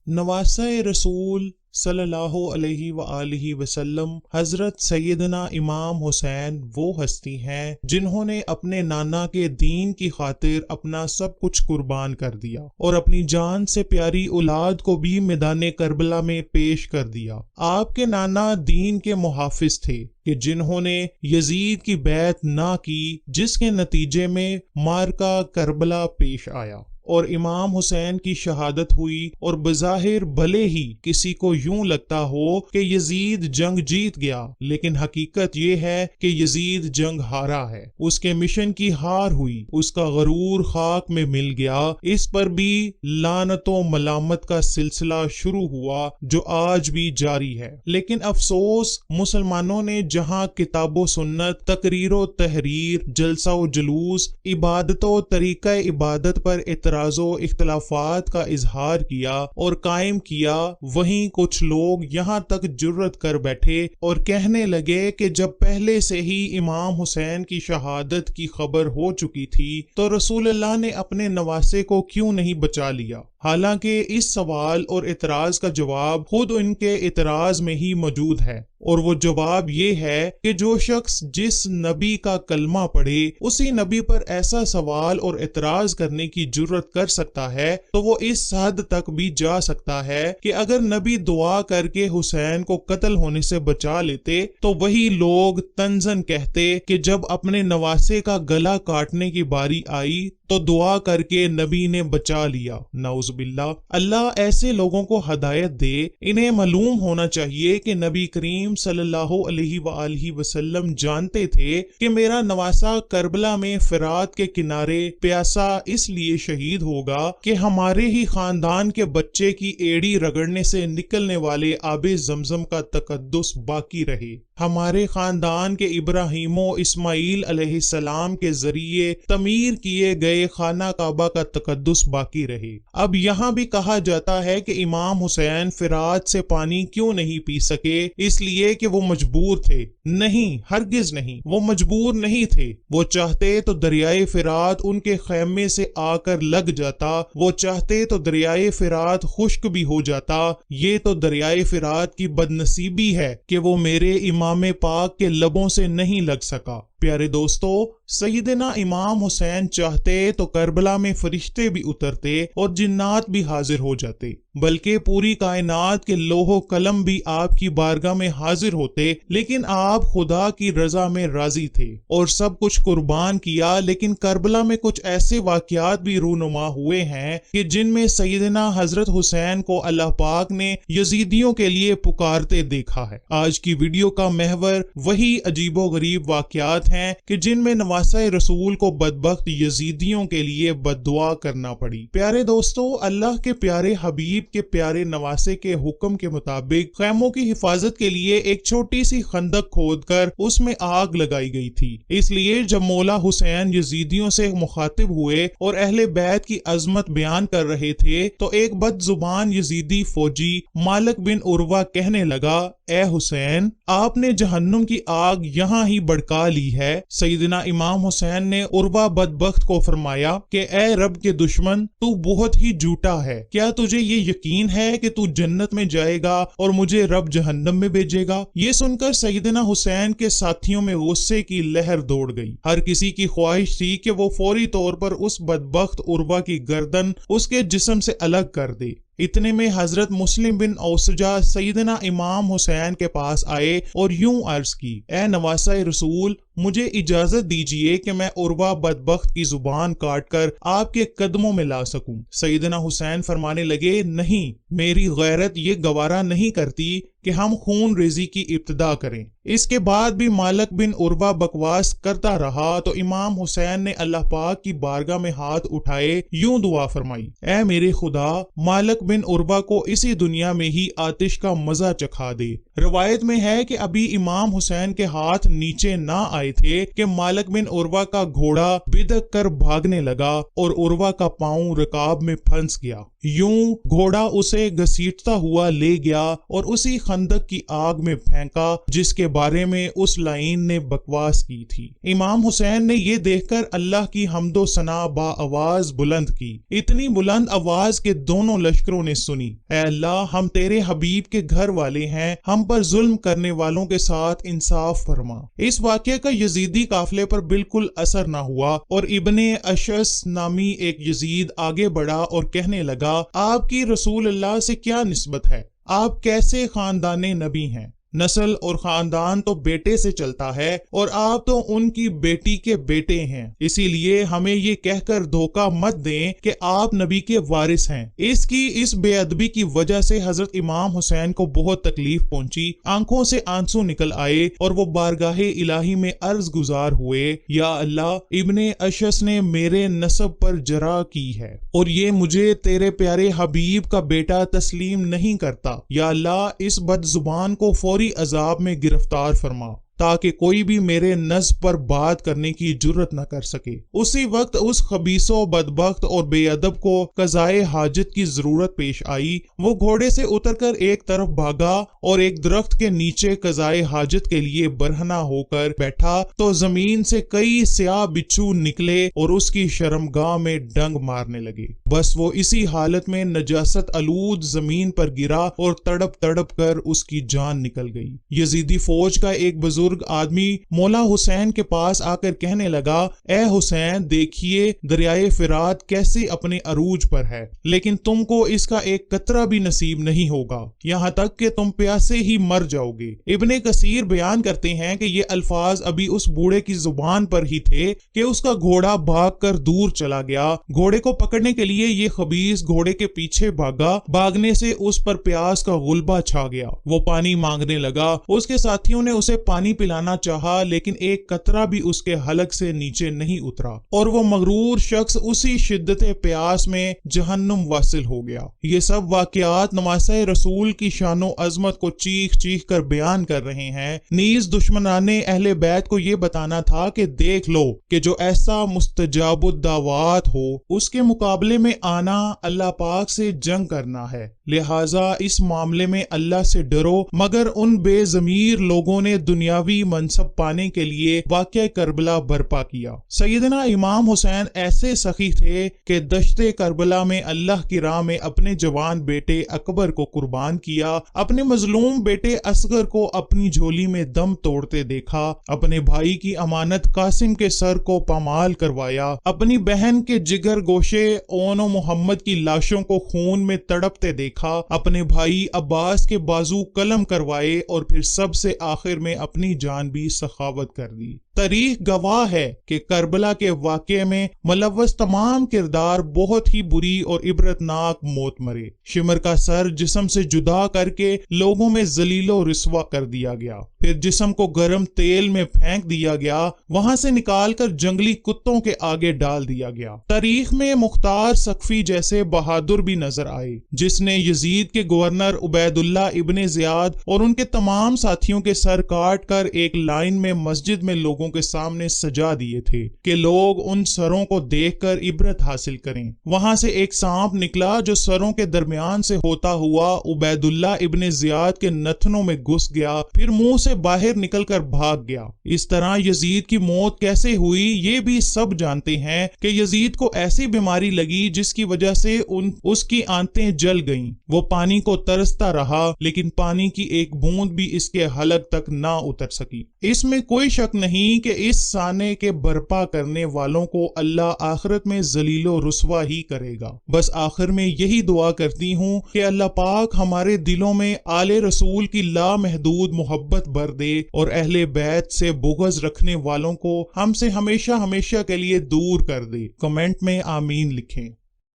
نواسۂ رسول صلی اللہ علیہ وآلہ وسلم حضرت سیدنا امام حسین وہ ہستی ہیں جنہوں نے اپنے نانا کے دین کی خاطر اپنا سب کچھ قربان کر دیا اور اپنی جان سے پیاری اولاد کو بھی میدان کربلا میں پیش کر دیا۔ آپ کے نانا دین کے محافظ تھے کہ جنہوں نے یزید کی بیعت نہ کی، جس کے نتیجے میں معرکہ کربلا پیش آیا اور امام حسین کی شہادت ہوئی، اور بظاہر بھلے ہی کسی کو یوں لگتا ہو کہ یزید جنگ جیت گیا، لیکن حقیقت یہ ہے کہ یزید جنگ ہارا ہے۔ اس کے مشن کی ہار ہوئی، اس کا غرور خاک میں مل گیا۔ اس پر بھی لعنت و ملامت کا سلسلہ شروع ہوا جو آج بھی جاری ہے۔ لیکن افسوس، مسلمانوں نے جہاں کتاب و سنت، تقریر و تحریر، جلسہ و جلوس، عبادت و طریقہ عبادت پر اعتراض و اختلافات کا اظہار کیا اور قائم کیا، وہیں کچھ لوگ یہاں تک جرأت کر بیٹھے اور کہنے لگے کہ جب پہلے سے ہی امام حسین کی شہادت کی خبر ہو چکی تھی تو رسول اللہ نے اپنے نواسے کو کیوں نہیں بچا لیا؟ حالانکہ اس سوال اور اعتراض کا جواب خود ان کے اعتراض میں ہی موجود ہے، اور وہ جواب یہ ہے کہ جو شخص جس نبی کا کلمہ پڑھے اسی نبی پر ایسا سوال اور اعتراض کرنے کی جرأت کر سکتا ہے تو وہ اس حد تک بھی جا سکتا ہے کہ اگر نبی دعا کر کے حسین کو قتل ہونے سے بچا لیتے تو وہی لوگ طنزاً کہتے کہ جب اپنے نواسے کا گلا کاٹنے کی باری آئی تو دعا کر کے نبی نے بچا لیا۔ نعوذ باللہ۔ اللہ ایسے لوگوں کو ہدایت دے۔ انہیں معلوم ہونا چاہیے کہ نبی کریم صلی اللہ علیہ وآلہ وسلم جانتے تھے کہ میرا نواسا کربلا میں فرات کے کنارے پیاسا اس لیے شہید ہوگا کہ ہمارے ہی خاندان کے بچے کی ایڑی رگڑنے سے نکلنے والے آب زمزم کا تقدس باقی رہے، ہمارے خاندان کے ابراہیم و اسماعیل علیہ السلام کے ذریعے تعمیر کیے گئے خانہ کعبہ کا تقدس باقی رہے۔ اب یہاں بھی کہا جاتا ہے کہ امام حسین فرات سے پانی کیوں نہیں پی سکے؟ اس لیے کہ وہ مجبور تھے۔ نہیں، ہرگز نہیں، وہ مجبور نہیں تھے۔ وہ چاہتے تو دریائے فرات ان کے خیمے سے آ کر لگ جاتا، وہ چاہتے تو دریائے فرات خشک بھی ہو جاتا۔ یہ تو دریائے فرات کی بدنصیبی ہے کہ وہ میرے امام پاک کے لبوں سے نہیں لگ سکا۔ پیارے دوستو، سیدنا امام حسین چاہتے تو کربلا میں فرشتے بھی اترتے اور جنات بھی حاضر ہو جاتے، بلکہ پوری کائنات کے لوح و قلم بھی آپ کی بارگاہ میں حاضر ہوتے، لیکن آپ خدا کی رضا میں راضی تھے اور سب کچھ قربان کیا۔ لیکن کربلا میں کچھ ایسے واقعات بھی رونما ہوئے ہیں کہ جن میں سیدنا حضرت حسین کو اللہ پاک نے یزیدیوں کے لیے پکارتے دیکھا ہے۔ آج کی ویڈیو کا محور وہی عجیب و غریب واقعات ہیں کہ جن میں نواسۂ رسول کو بدبخت یزیدیوں کے لیے بد دعا کرنا پڑی۔ پیارے دوستو، اللہ کے پیارے حبیب کے پیارے نواسے کے حکم کے مطابق خیموں کی حفاظت کے لیے ایک چھوٹی سی خندق کھود کر اس میں آگ لگائی گئی تھی۔ اس لیے جب مولا حسین یزیدیوں سے مخاطب ہوئے اور اہل بیت کی عظمت بیان کر رہے تھے تو ایک بد زبان یزیدی فوجی مالک بن عروہ کہنے لگا، اے حسین، آپ نے جہنم کی آگ یہاں ہی بڑکا لی ہے۔ سیدنا امام حسین نے عروہ بدبخت کو فرمایا کہ اے رب کے دشمن، تو بہت ہی جھوٹا ہے۔ کیا تجھے یہ یقین ہے کہ تو جنت میں جائے گا اور مجھے رب جہنم میں بھیجے گا؟ یہ سن کر سیدنا حسین کے ساتھیوں میں غصے کی لہر دوڑ گئی۔ ہر کسی کی خواہش تھی کہ وہ فوری طور پر اس بدبخت عروہ کی گردن اس کے جسم سے الگ کر دے۔ اتنے میں حضرت مسلم بن اوسجہ سیدنا امام حسین کے پاس آئے اور یوں عرض کی، اے نواسۂ رسول، مجھے اجازت دیجیے کہ میں عروہ بدبخت کی زبان کاٹ کر آپ کے قدموں میں لا سکوں۔ سیدنا حسین فرمانے لگے، نہیں، میری غیرت یہ گوارا نہیں کرتی کہ ہم خون ریزی کی ابتدا کریں۔ اس کے بعد بھی مالک بن عروہ بکواس کرتا رہا تو امام حسین نے اللہ پاک کی بارگاہ میں ہاتھ اٹھائے، یوں دعا فرمائی، اے میرے خدا، مالک بن عروہ کو اسی دنیا میں ہی آتش کا مزہ چکھا دے۔ روایت میں ہے کہ ابھی امام حسین کے ہاتھ نیچے نہ آئے आए थे कि मालिक बिन उर्वा का घोड़ा बिदक कर भागने लगा और उर्वा का पांव रकाब में फंस गया। यूं घोड़ा उसे घसीटता हुआ ले गया और उसी खंदक की आग में फेंका जिसके बारे में उस लाइन ने बकवास की थी। इमाम हुसैन ने ये देखकर अल्लाह की हम्दो सना बा आवाज बुलंद की, इतनी बुलंद आवाज के दोनों लश्करों ने सुनी। ऐ अल्लाह, हम तेरे हबीब के घर वाले हैं, हम पर जुल्म करने वालों के साथ इंसाफ फरमा। इस वाक़ये का यजीदी काफिले पर बिल्कुल असर न हुआ और इब्ने अशस नामी एक यजीद आगे बढ़ा और कहने लगा, आपकी रसूल अल्लाह से क्या निस्बत है? आप कैसे खानदाने नबी हैं? नस्ल और खानदान तो बेटे से चलता है और आप तो उनकी बेटी के बेटे हैं, इसीलिए हमें ये कहकर धोखा मत दें कि आप नबी के वारिस हैं। इसकी इस बेअदबी की वजह से हजरत इमाम हुसैन को बहुत तकलीफ पहुंची, आंखों से आंसू निकल आए और वो बारगाहे इलाही में अर्ज गुजार हुए, या अल्लाह, इब्ने अशस ने मेरे नसब पर जरा की है और ये मुझे तेरे प्यारे हबीब का बेटा तस्लीम नहीं करता। या अल्लाह, इस बदजुबान को फौरी अजाब में गिरफ्तार फरमा ताकि कोई भी मेरे नस्ब पर बात करने की जुर्रत न कर सके। उसी वक्त उस खबीसो बदबख्त और बेअदब को कज़ाए हाजत की जरूरत पेश आई। वो घोड़े से उतरकर एक तरफ भागा और एक दरख्त के नीचे कज़ाए हाजत के लिए बरहना होकर बैठा तो जमीन से कई स्याह बिच्छू निकले और उसकी शर्मगाह में डंग मारने लगे। बस वो इसी हालत में नजासत आलूद जमीन पर गिरा और तड़प तड़प कर उसकी जान निकल गई। यजीदी फौज का एक बुजुर्ग आदमी मौला हुसैन के पास आकर कहने लगा, ए हुसैन, देखिए दरियाए फिरात कैसे अपने अरूज पर है, लेकिन तुमको इसका एक कतरा भी नसीब नहीं होगा, यहाँ तक कि तुम प्यासे ही मर जाओगे। इब्ने कसीर बयान करते हैं कि ये अल्फाज अभी उस बूढ़े की जुबान पर ही थे कि उसका घोड़ा भागकर दूर चला गया। घोड़े को पकड़ने के लिए ये खबीस घोड़े के पीछे भागा। भागने से उस पर प्यास का गुलबा छा गया। वो पानी मांगने लगा। उसके साथियों ने उसे पानी पिलाना चाहा, लेकिन एक कतरा भी उसके हलक से नीचे नहीं उतरा और वो मगरूर शख्स उसी शिद्दत प्यास में जहन्नुम वासिल हो गया। ये सब वाकयात नमासे रसूल की शानो अजमत को चीख चीख कर बयान कर रहे हैं। नीज दुश्मनाने अहले बैत को ये बताना था कि देख लो कि जो ऐसा मुस्तजाबुद्दावात हो उसके मुकाबले में आना अल्लाह पाक से जंग करना है। लिहाजा इस मामले में अल्लाह से डरो। मगर उन बेजमीर लोगों ने दुनियावी मनसब पाने के लिए वाक़या करबला बर्पा किया। सैयदना इमाम हुसैन ऐसे सखी थे कि दश्ते करबला में अल्लाह की राह में अपने जवान बेटे अकबर को कुर्बान किया, अपने मजलूम बेटे असगर को अपनी झोली में दम तोड़ते देखा, अपने भाई की अमानत कासिम के सर को पामाल करवाया, अपनी बहन के जिगर गोशे ओनो मोहम्मद की लाशों को खून में तड़पते देखा, अपने भाई अब्बास के बाजू कलम करवाए और फिर सबसे आखिर में अपनी जान भी सखावत कर दी। तारीख गवाह है कि करबला के वाक़ये में मुलव्वस तमाम किरदार बहुत ही बुरी और इबरतनाक मौत मरे। शिमर का सर जिस्म से जुदा करके लोगों में जलीलो रिस्वा कर दिया गया, फिर जिस्म को गर्म तेल में फेंक दिया गया, वहां से निकालकर जंगली कुत्तों के आगे डाल दिया गया। तारीख में मुख्तार सकफी जैसे बहादुर भी नजर आए, जिसने यजीद के गवर्नर उबैदुल्ला इब्ने ज़ियाद और उनके तमाम साथियों के सर काट कर एक लाइन में मस्जिद में लोगों के सामने सजा दिए थे कि लोग उन सरों को देखकर इबरत हासिल करें। वहां से एक सांप निकला जो सरों के दरमियान से होता हुआ उबैदुल्ला इब्ने ज़ियाद के नथनों में घुस गया, फिर मुंह से बाहर निकलकर भाग गया। इस तरह यजीद की मौत कैसे हुई ये भी सब जानते हैं कि यजीद को ऐसी बीमारी लगी जिसकी वजह से उसकी आंतें जल गईं। वो पानी को तरसता रहा, लेकिन पानी की एक बूंद भी इसके हलक तक ना उतर सकी। इसमें कोई शक नहीं कि इस साने के बर्पा करने वालों को अल्लाह आखिरत में जलीलो रुस्वा ही करेगा। बस आखिर में यही दुआ करती हूँ कि अल्लाह पाक हमारे दिलों में आले रसूल की लामहदूद मोहब्बत भर दे और अहले बैत से बुग़्ज़ रखने वालों को हमसे हमेशा हमेशा के लिए दूर कर दे। कमेंट में आमीन लिखें।